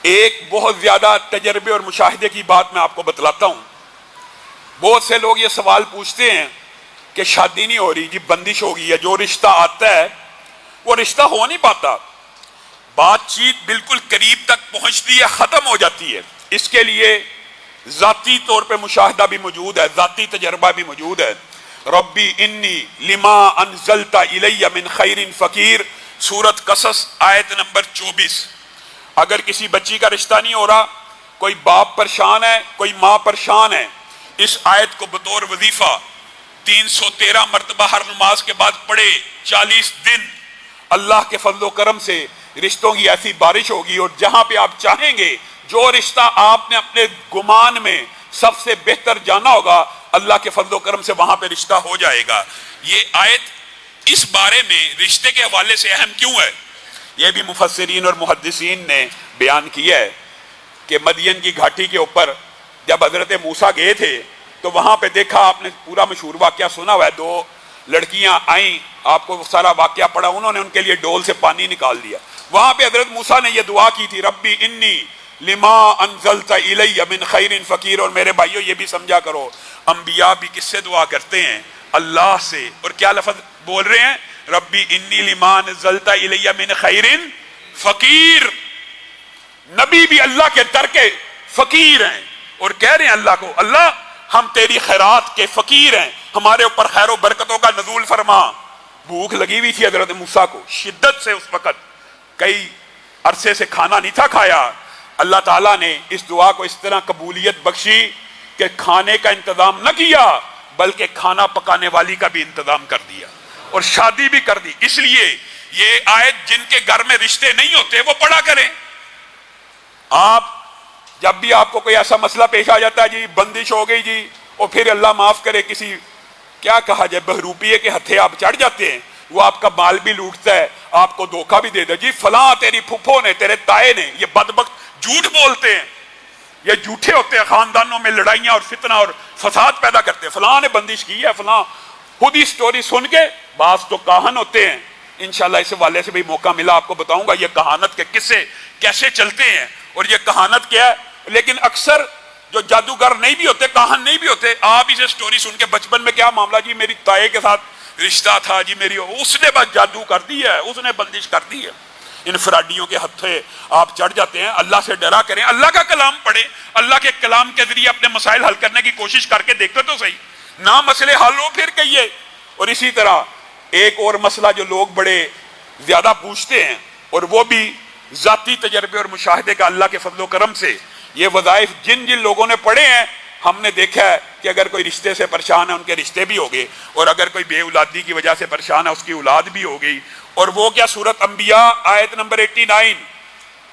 ایک بہت زیادہ تجربے اور مشاہدے کی بات میں آپ کو بتلاتا ہوں. بہت سے لوگ یہ سوال پوچھتے ہیں کہ شادی نہیں ہو رہی جی، بندش ہو گئی ہے، جو رشتہ آتا ہے وہ رشتہ ہو نہیں پاتا، بات چیت بالکل قریب تک پہنچتی ہے، ختم ہو جاتی ہے. اس کے لیے ذاتی طور پہ مشاہدہ بھی موجود ہے، ذاتی تجربہ بھی موجود ہے. ربی انی لما انزلت الی من خیر فقیر، سورۃ قصص آیت نمبر 24. اگر کسی بچی کا رشتہ نہیں ہو رہا، کوئی باپ پریشان ہے، کوئی ماں پریشان ہے، اس آیت کو بطور وظیفہ 313 مرتبہ ہر نماز کے بعد پڑھے، 40 دن اللہ کے فضل و کرم سے رشتوں کی ایسی بارش ہوگی. اور جہاں پہ آپ چاہیں گے، جو رشتہ آپ نے اپنے گمان میں سب سے بہتر جانا ہوگا، اللہ کے فضل و کرم سے وہاں پہ رشتہ ہو جائے گا. یہ آیت اس بارے میں رشتے کے حوالے سے اہم کیوں ہے؟ یہ بھی مفسرین اور محدثین نے بیان کیا ہے کہ مدین کی گھاٹی کے اوپر جب حضرت موسیٰ گئے تھے تو وہاں پہ دیکھا، آپ نے پورا مشہور واقعہ سنا ہوا ہے، 2 لڑکیاں آئیں، آپ کو سارا واقعہ پڑھا، انہوں نے ان کے لیے ڈول سے پانی نکال دیا. وہاں پہ حضرت موسیٰ نے یہ دعا کی تھی، ربی انی لما انزلت الی من خیر فقیر. اور میرے بھائیو یہ بھی سمجھا کرو، انبیاء بھی کس سے دعا کرتے ہیں؟ اللہ سے. اور کیا لفظ بول رہے ہیں؟ ربی انی لما انزلت الی من خیر فقیر. نبی بھی اللہ کے در کے فقیر ہیں اور کہہ رہے ہیں اللہ کو، اللہ ہم تیری خیرات کے فقیر ہیں، ہمارے اوپر خیر و برکتوں کا نزول فرما. بھوک لگی ہوئی تھی حضرت موسیٰ کو شدت سے، اس وقت کئی عرصے سے کھانا نہیں تھا کھایا. اللہ تعالیٰ نے اس دعا کو اس طرح قبولیت بخشی کہ کھانے کا انتظام نہ کیا بلکہ کھانا پکانے والی کا بھی انتظام کر دیا اور شادی بھی کر دی. اس لیے یہ آیت جن کے گھر میں رشتے نہیں ہوتے وہ پڑھا کریں. آپ جب بھی آپ کو کوئی ایسا مسئلہ پیش آ جاتا ہے، جی بندش ہو گئی جی، اور پھر اللہ معاف کرے کسی کیا کہا جائے بہروپیے کے ہتھے آپ چڑھ جاتے ہیں، وہ آپ کا مال بھی لوٹتا ہے، آپ کو دھوکہ بھی دے دے، جی فلاں تیری پھپھو نے، تیرے تائے نے. یہ بدبخت جھوٹ بولتے ہیں، یہ جھوٹے ہوتے ہیں، خاندانوں میں لڑائیاں اور فتنہ اور فساد پیدا کرتے ہیں. فلاں نے بندش کی ہے، فلاں. خود ہی سٹوری سن کے بعض تو کاہن ہوتے ہیں. انشاءاللہ اس والے سے بھی موقع ملا آپ کو بتاؤں گا یہ کہانت کے قصے کیسے چلتے ہیں اور یہ کہانت کیا ہے. لیکن اکثر جو جادوگر نہیں بھی ہوتے، کاہن نہیں بھی ہوتے، آپ اسے سٹوری سن کے بچپن میں کیا معاملہ، جی میری تائے کے ساتھ رشتہ تھا، جی میری اس نے بس جادو کر دی ہے، اس نے بندش کر دی ہے. ان فراڈیوں کے ہتھے آپ چڑھ جاتے ہیں. اللہ سے ڈرا کریں، اللہ کا کلام پڑھیں، اللہ کے کلام کے ذریعے اپنے مسائل حل کرنے کی کوشش کر کے دیکھتے تو صحیح، نہ مسئلے حل ہو پھر کہیے. اور اسی طرح ایک اور مسئلہ جو لوگ بڑے زیادہ پوچھتے ہیں، اور وہ بھی ذاتی تجربے اور مشاہدے کا اللہ کے فضل و کرم سے، یہ وظائف جن جن لوگوں نے پڑھے ہیں ہم نے دیکھا ہے کہ اگر کوئی رشتے سے پریشان ہے ان کے رشتے بھی ہو گئے، اور اگر کوئی بے اولادی کی وجہ سے پریشان ہے اس کی اولاد بھی ہو گئی. اور وہ کیا، سورۃ انبیاء آیت نمبر 89،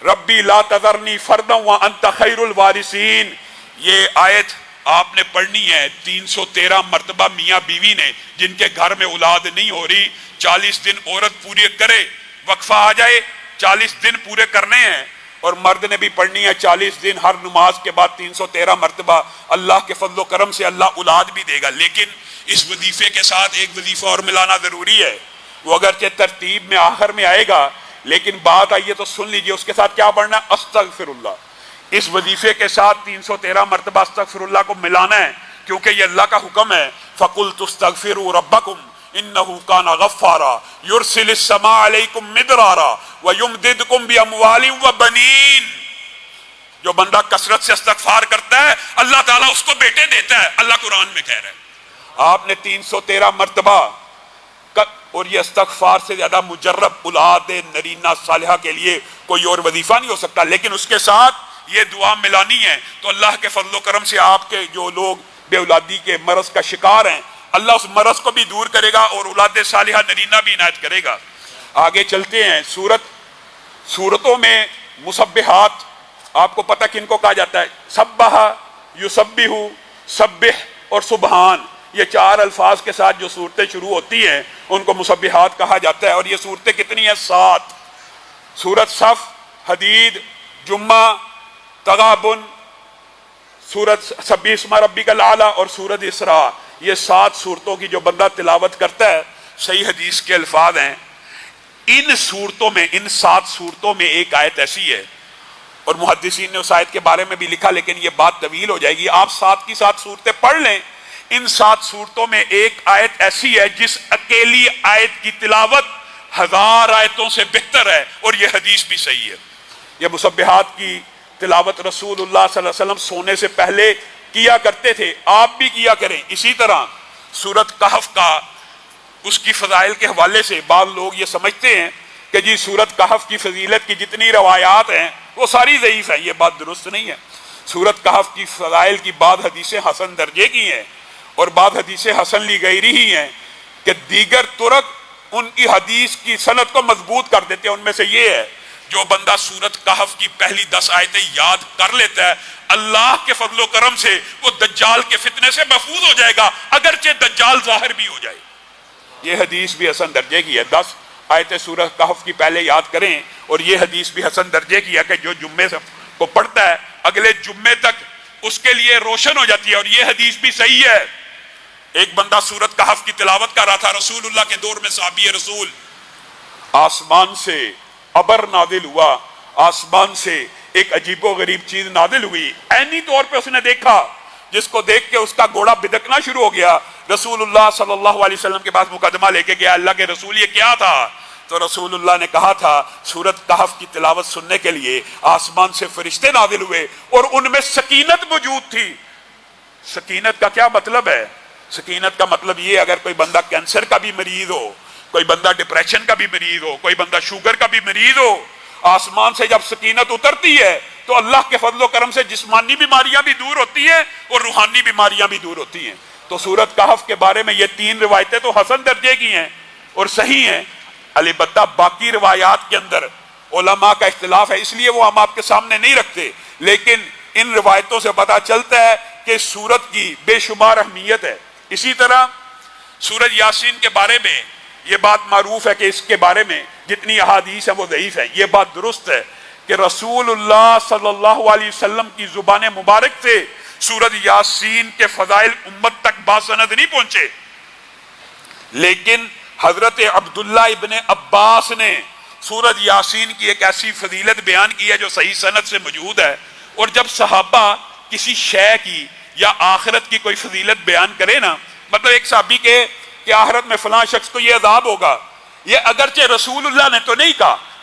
ربی لا تذرنی فردا وانت خیر الوارثین. یہ آیت آپ نے پڑھنی ہے 313 مرتبہ میاں بیوی نے، جن کے گھر میں اولاد نہیں ہو رہی. 40 دن عورت پورے کرے، وقفہ آ جائے، 40 دن پورے کرنے ہیں. اور مرد نے بھی پڑھنی ہے 40 دن ہر نماز کے بعد 313 مرتبہ. اللہ کے فضل و کرم سے اللہ اولاد بھی دے گا. لیکن اس وظیفے کے ساتھ ایک وظیفہ اور ملانا ضروری ہے، وہ اگرچہ ترتیب میں آخر میں آئے گا لیکن بات آئیے تو سن لیجئے. اس کے ساتھ کیا پڑھنا ہے؟ استغفر اللہ. اس وظیفے کے ساتھ 313 مرتبہ استغفر اللہ کو ملانا ہے، کیونکہ یہ اللہ کا حکم ہے. فَقُلْتُ اسْتَغْفِرُوا رَبَّكُمْ إِنَّهُ كَانَ غَفَّارًا يُرْسِلِ السَّمَاءَ عَلَيْكُمْ مِدْرَارًا وَيُمْدِدْكُمْ بِأَمْوَالٍ وَبَنِينَ. جو بندہ کثرت سے استغفار کرتا ہے اللہ تعالیٰ اس کو بیٹے دیتا ہے. اللہ قرآن میں کہہ رہا ہے. آپ نے 313 مرتبہ، اور یہ استغفار سے زیادہ مجرب اولاد نرینہ صالحہ کے لیے کوئی اور وظیفہ نہیں ہو سکتا. لیکن اس کے ساتھ یہ دعا ملانی ہے تو اللہ کے فضل و کرم سے آپ کے جو لوگ بے اولادی کے مرض کا شکار ہیں، اللہ اس مرض کو بھی دور کرے گا اور اولاد صالحہ نرینہ بھی عنایت کرے گا. آگے چلتے ہیں. سورتوں میں مسبحات آپ کو پتہ کن کو کہا جاتا ہے؟ سبح، یسبح، سبح اور سبحان. یہ 4 الفاظ کے ساتھ جو صورتیں شروع ہوتی ہیں ان کو مسبحات کہا جاتا ہے. اور یہ صورتیں کتنی ہیں؟ 7. سورت صف، حدید، جمعہ، تغابن، سورت سبح اسم ربک الاعلی اور سورت اسراء. یہ 7 صورتوں کی جو بندہ تلاوت کرتا ہے، صحیح حدیث کے الفاظ ہیں. ان صورتوں میں، ان 7 صورتوں میں ایک آیت ایسی ہے اور محدثین نے اس آیت کے بارے میں بھی لکھا، لیکن یہ بات طویل ہو جائے گی۔ آپ ساتھ کی ساتھ صورتیں پڑھ لیں۔ ان 7 صورتوں میں ایک آیت ایسی ہے جس اکیلی آیت کی تلاوت 1000 آیتوں سے بہتر ہے، اور یہ حدیث بھی صحیح ہے۔ یہ مسبحات کی تلاوت رسول اللہ صلی اللہ علیہ وسلم سونے سے پہلے کیا کرتے تھے، آپ بھی کیا کریں۔ اسی طرح سورت کہف کا اس کی فضائل کے حوالے سے بعض لوگ یہ سمجھتے ہیں کہ جی سورت کہف کی فضیلت کی جتنی روایات ہیں وہ ساری ضعیف ہیں۔ یہ بات درست نہیں ہے۔ سورت کہف کی فضائل کی بعض حدیثیں حسن درجے کی ہیں، اور بعض حدیثیں حسن لی غیری ہی ہیں کہ دیگر طرق ان کی حدیث کی سند کو مضبوط کر دیتے ہیں۔ ان میں سے یہ ہے، جو بندہ سورت کہف کی پہلی 10 آیتیں یاد کر لیتا ہے، اللہ کے فضل و کرم سے وہ دجال کے فتنے سے محفوظ ہو جائے گا، اگرچہ دجال ظاہر بھی ہو جائے۔ یہ حدیث بھی حسن درجے کی ہے۔ 10 آیتیں سورت کہف کی پہلے یاد کریں، اور یہ حدیث بھی حسن درجے کی ہے کہ جو جمعے کو پڑھتا ہے اگلے جمعے تک اس کے لیے روشن ہو جاتی ہے، اور یہ حدیث بھی صحیح ہے۔ ایک بندہ سورت کہف کی تلاوت کر رہا تھا، رسول اللہ کے دور میں صحابی رسول، آسمان سے ابر نازل ہوا، آسمان سے ایک عجیب و غریب چیز نازل ہوئی، عینی طور پہ اس نے دیکھا، جس کو دیکھ کے اس کا گھوڑا بدکنا شروع ہو گیا۔ رسول اللہ صلی اللہ علیہ وسلم کے پاس مقدمہ لے کے گیا، اللہ کے رسول یہ کیا تھا؟ تو رسول اللہ نے کہا تھا سورت کہف کی تلاوت سننے کے لیے آسمان سے فرشتے نازل ہوئے، اور ان میں سکینت موجود تھی۔ سکینت کا کیا مطلب ہے؟ سکینت کا مطلب یہ، اگر کوئی بندہ کینسر کا بھی مریض ہو، کوئی بندہ ڈپریشن کا بھی مریض ہو، کوئی بندہ شوگر کا بھی مریض ہو، آسمان سے جب سکینت اترتی ہے تو اللہ کے فضل و کرم سے جسمانی بیماریاں بھی دور ہوتی ہیں اور روحانی بیماریاں بھی دور ہوتی ہیں۔ تو سورت کہف کے بارے میں یہ 3 روایتیں تو حسن درجے کی ہیں اور صحیح ہیں، البتہ باقی روایات کے اندر علماء کا اختلاف ہے، اس لیے وہ ہم آپ کے سامنے نہیں رکھتے، لیکن ان روایتوں سے پتہ چلتا ہے کہ سورت کی بے شمار اہمیت ہے۔ اسی طرح سورت یاسین کے بارے میں یہ بات معروف ہے کہ اس کے بارے میں جتنی احادیث ہیں وہ ضعیف ہیں۔ یہ بات درست ہے کہ رسول اللہ صلی اللہ علیہ وسلم کی زبان مبارک سے سورت یاسین کے فضائل امت تک باسند نہیں پہنچے، لیکن حضرت عبداللہ ابن عباس نے سورت یاسین کی ایک ایسی فضیلت بیان کی ہے جو صحیح سند سے موجود ہے، اور جب صحابہ کسی شے کی یا آخرت کی کوئی فضیلت بیان کرے نا، مطلب ایک صحابی کے کہ آخرت میں فلاں شخص کو یہ عذاب ہوگا، یہ اگرچہ رسول اللہ نے تو نہیں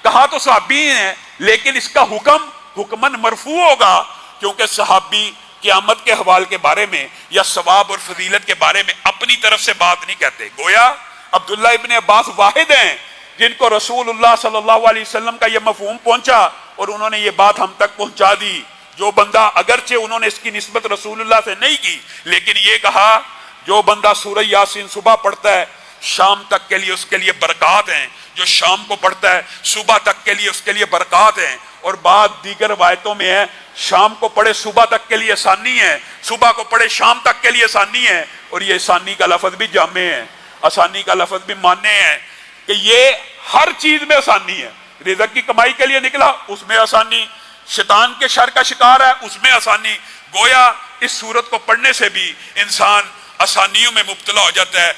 کہا تو صحابی ہیں، لیکن اس کا حکمن مرفوع ہوگا، کیونکہ صحابی قیامت کے حوال کے بارے میں یا ثواب اور فضیلت کے بارے میں اپنی طرف سے بات نہیں کہتے۔ گویا عبداللہ ابن عباس واحد ہیں جن کو رسول اللہ صلی اللہ علیہ وسلم کا یہ مفہوم پہنچا، اور انہوں نے یہ بات ہم تک پہنچا دی۔ جو بندہ، اگرچہ انہوں نے اس کی نسبت رسول اللہ سے نہیں کی، لیکن یہ کہا جو بندہ سورہ یاسین صبح پڑھتا ہے شام تک کے لیے اس کے لیے برکات ہیں، جو شام کو پڑھتا ہے صبح تک کے لیے اس کے لیے برکات ہیں، اور بعد دیگر روایتوں میں ہے شام کو پڑھے صبح تک کے لیے آسانی ہے، صبح کو پڑھے شام تک کے لیے آسانی ہے، اور یہ آسانی کا لفظ بھی جامع ہے، آسانی کا لفظ بھی ماننے ہے کہ یہ ہر چیز میں آسانی ہے۔ رزق کی کمائی کے لیے نکلا، اس میں آسانی، شیطان کے شر کا شکار ہے، اس میں آسانی۔ گویا اس سورت کو پڑھنے سے بھی انسان آسانیوں میں مبتلا ہو جاتا ہے۔